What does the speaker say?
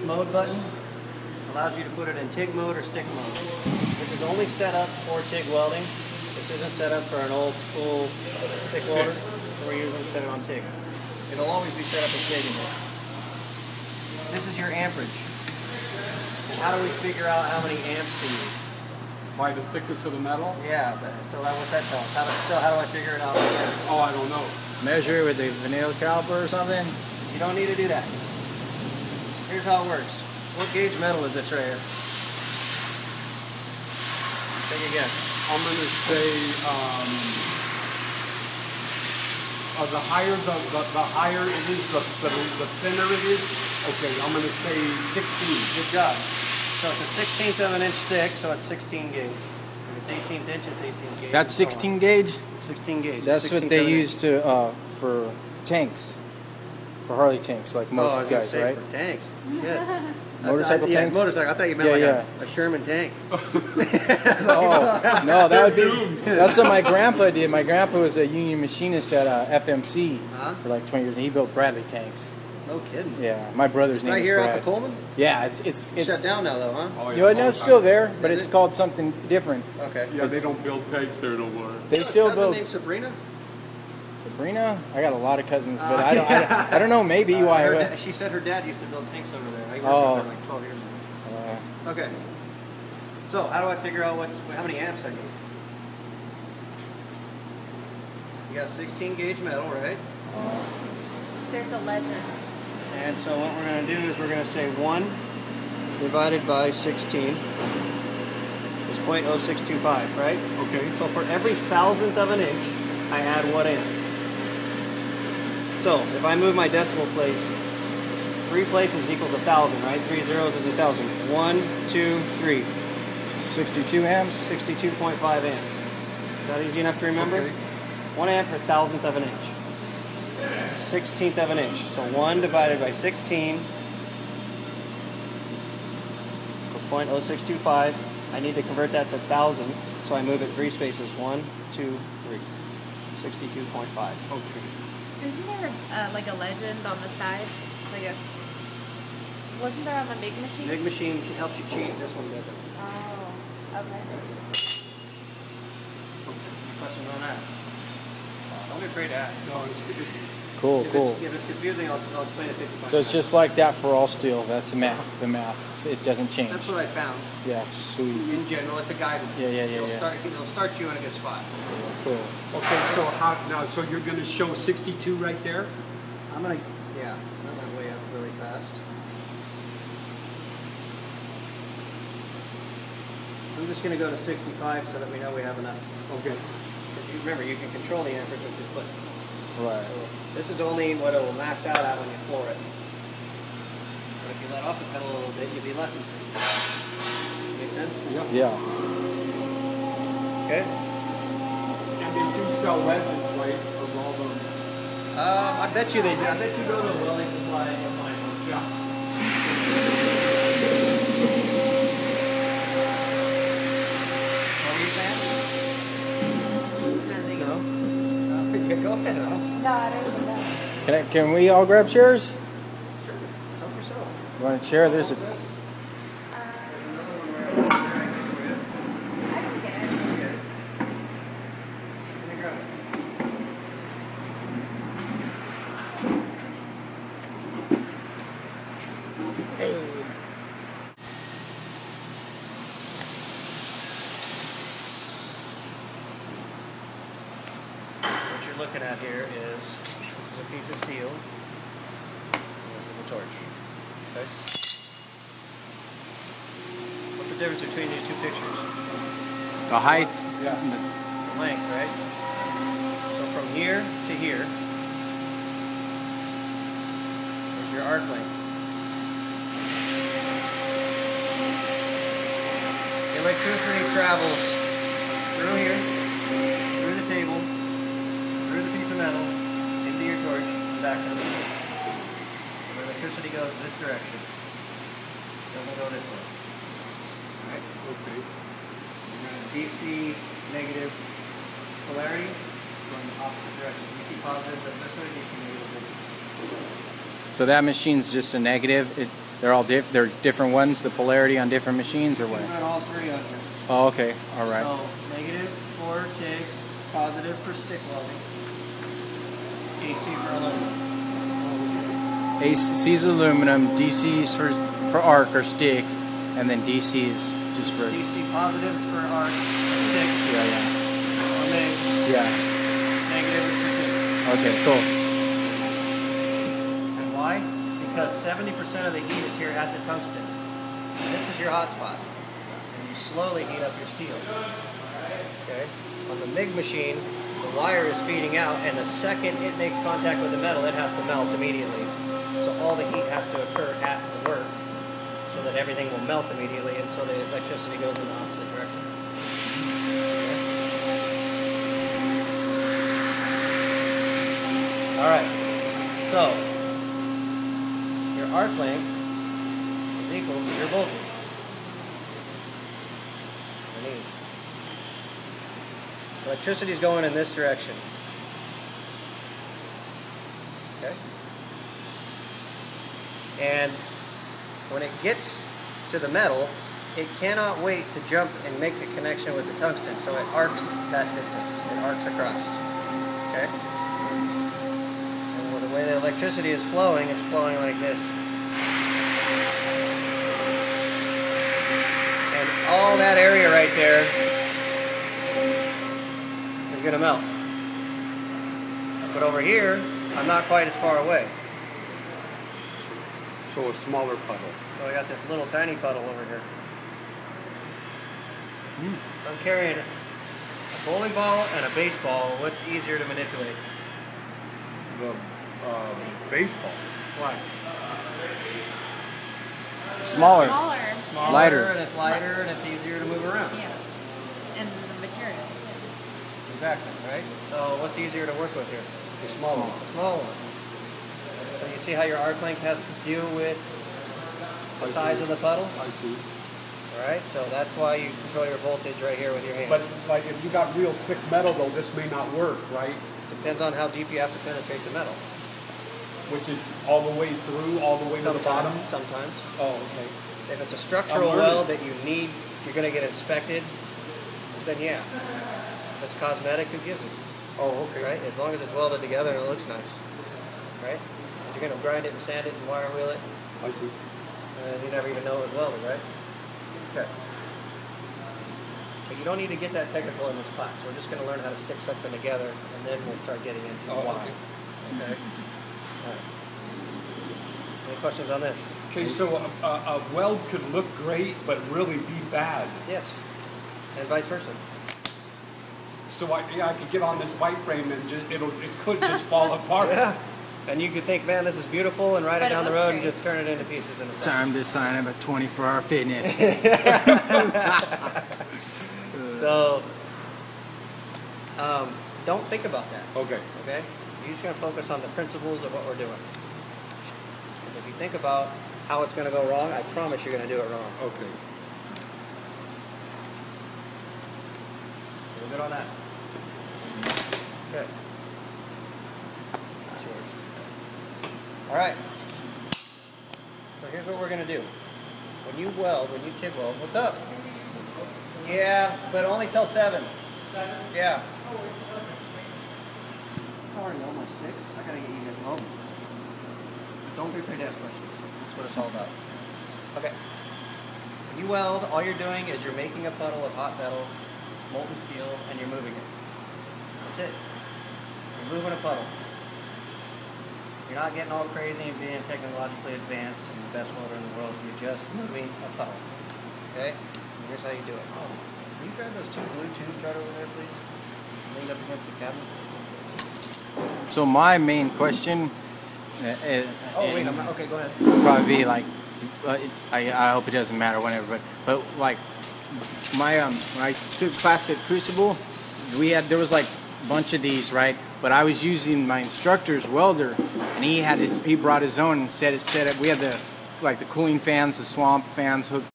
mode button allows you to put it in TIG mode or stick mode. This is only set up for TIG welding. This isn't set up for an old school stick welder. So we're using set it on TIG. It'll always be set up as TIG in there. This is your amperage. How do we figure out how many amps to use? By the thickness of the metal? Yeah, but so what's that tell us? How do I figure it out? Oh, I don't know. Measure it with a vanilla caliper or something? You don't need to do that. Here's how it works. What gauge metal is this right here? Take a guess. I'm going to say the higher it is, the thinner it is. Okay, I'm going to say 16. Good job. So it's a 16th of an inch thick, so it's 16 gauge. If it's 18th inch, it's 18 gauge. That's 16 gauge? It's 16 gauge. That's what they use to for tanks, for Harley tanks, like most guys, right? For tanks. Shit. Motorcycle tanks? Yeah, motorcycle. I thought you meant a Sherman tank. Oh, no, that would be. That's what my grandpa did. My grandpa was a union machinist at FMC for like 20 years, and he built Bradley tanks. No kidding. Yeah, my brother's name is Brad. Right here off of Coleman? Yeah, it's shut down now though, huh? Oh, yeah. You know, no, it's still there, but it's called something different. Okay. Yeah, they don't build tanks there no more. They still build. Name Sabrina? Sabrina? I got a lot of cousins, but I don't know. Maybe why. She said her dad used to build tanks over there. I worked with her like 12 years ago. Okay. So how do I figure out how many amps I need? You got 16 gauge metal, right? There's a legend. And so what we're going to do is we're going to say 1 divided by 16 is 0.0625, right? Okay. So for every thousandth of an inch, I add 1 amp. So if I move my decimal place 3 places equals 1,000, right? 3 zeros is 1,000. 1, 2, 3. 62 amps? 62.5 amps. Is that easy enough to remember? Okay. 1 amp per thousandth of an inch. 16th of an inch. So 1 divided by 16 equals 0.0625. I need to convert that to thousands, so I move it 3 spaces. 1, 2, 3. 62.5. Okay. Isn't there like a legend on the side? Wasn't there on the MIG machine? MIG machine helps you cheat. This one doesn't. Oh, okay. Questions on that? Don't be afraid to ask. No, it's good. Cool, If it's confusing, I'll explain it 55 So it's just like that for all steel. That's the math. The math. It doesn't change. That's what I found. Yeah, sweet. In general, it's a guideline. Yeah. It'll start you in a good spot. Cool. Okay, so so you're going to show 62 right there? I'm gonna weigh up really fast. I'm just gonna go to 65 so that we know we have enough. Okay. Remember, you can control the amperage with your foot. Right. So this is only what it will max out at when you floor it. But if you let off the pedal a little bit, you'll be less than 65. Make sense? Yeah. Okay. And they do sell legends, right? Of all them. I bet you they do. I bet you go to a welding supply and you'll find one. Yeah. What were you saying? No. Go ahead, huh? Can we all grab chairs? Sure. Help yourself. You want a chair? There's a. What you're looking at here is this is a piece of steel. And this is a torch. Okay. What's the difference between these two pictures? The height. Yeah. The length, right? So from here to here is your arc length. Electricity travels through here, through the table, through the piece of metal, into your torch, and back to the table. So the electricity goes this direction. It doesn't go this way. Alright? Okay. DC negative polarity going the opposite direction. DC positive goes this way, DC negative goes this way. So that machine's just a negative. They're all they're different ones, the polarity on different machines, or what? We've got all three on here. Oh, okay. All right. So negative for TIG, positive for stick welding, AC for aluminum. AC's aluminum, DC's for arc or stick, and then DC's just for DC positives for arc, stick, yeah. or MIG, Yeah. negative is for TIG. Okay, cool. And why? Because 70% of the heat is here at the tungsten. And this is your hot spot. And you slowly heat up your steel. Okay? On the MIG machine, the wire is feeding out, and the second it makes contact with the metal, it has to melt immediately. So all the heat has to occur at the work, so that everything will melt immediately, and so the electricity goes in the opposite direction. Okay? Alright, so your arc length is equal to your voltage. Electricity is going in this direction. Okay? And when it gets to the metal, it cannot wait to jump and make the connection with the tungsten, so it arcs that distance. It arcs across. Okay? And the way the electricity is flowing, it's flowing like this. And all that area right there is going to melt. But over here, I'm not quite as far away. So a smaller puddle. So I got this little tiny puddle over here. I'm carrying a bowling ball and a baseball. What's easier to manipulate? The baseball. Why? Smaller. Smaller. Lighter. And it's lighter and it's easier to move around. Yeah. And the material too. Exactly, right? So what's easier to work with here? The small one. The small one. So you see how your arc length has to do with the size of the puddle? I see. Alright, so that's why you control your voltage right here with your hand. But like if you got real thick metal though, this may not work, right? Depends on how deep you have to penetrate the metal. Which is all the way through, all the way to the bottom? Sometimes. Oh, okay. If it's a structural weld that you need, you're going to get inspected, then yeah. If it's cosmetic, who gives it? Oh, okay. Right? As long as it's welded together and it looks nice. Right? Because you're going to grind it and sand it and wire wheel it, I see. and you never even know it was welded, right? Okay. But you don't need to get that technical in this class. We're just going to learn how to stick something together, and then we'll start getting into why. Okay? All right. Any questions on this? Okay, so a weld could look great, but really be bad. Yes. And vice versa. So I could get on this white frame and it could just fall apart. Yeah. And you could think, man, this is beautiful, and ride But it it down the looks road and great. just turn it into pieces in a second. Time to sign up at 24-hour fitness. So, don't think about that. Okay. Okay? You're just going to focus on the principles of what we're doing. Because if you think about how it's going to go wrong, I promise you're going to do it wrong. Okay. So we're good on that. Okay. That's yours. All right. So here's what we're going to do. When you weld, when you TIG weld, what's up? Yeah, but only till 7. 7? Yeah. It's already almost 6. I gotta get you guys home. But don't be afraid to ask questions. That's what it's all about. Okay. When you weld, all you're doing is you're making a puddle of hot metal, molten steel, and you're moving it. That's it. You're moving a puddle. You're not getting all crazy and being technologically advanced and the best welder in the world. You're just moving a puddle. Okay? And here's how you do it. Oh, can you grab those 2 blue tubes right over there, please? Leaned up against the cabinet. So my main question, Okay, go ahead. would probably be like, I hope it doesn't matter whenever, but like my when I took class at Crucible, there was like a bunch of these, right? But I was using my instructor's welder, and he brought his own and set it up. We had the cooling fans, the swamp fans hooked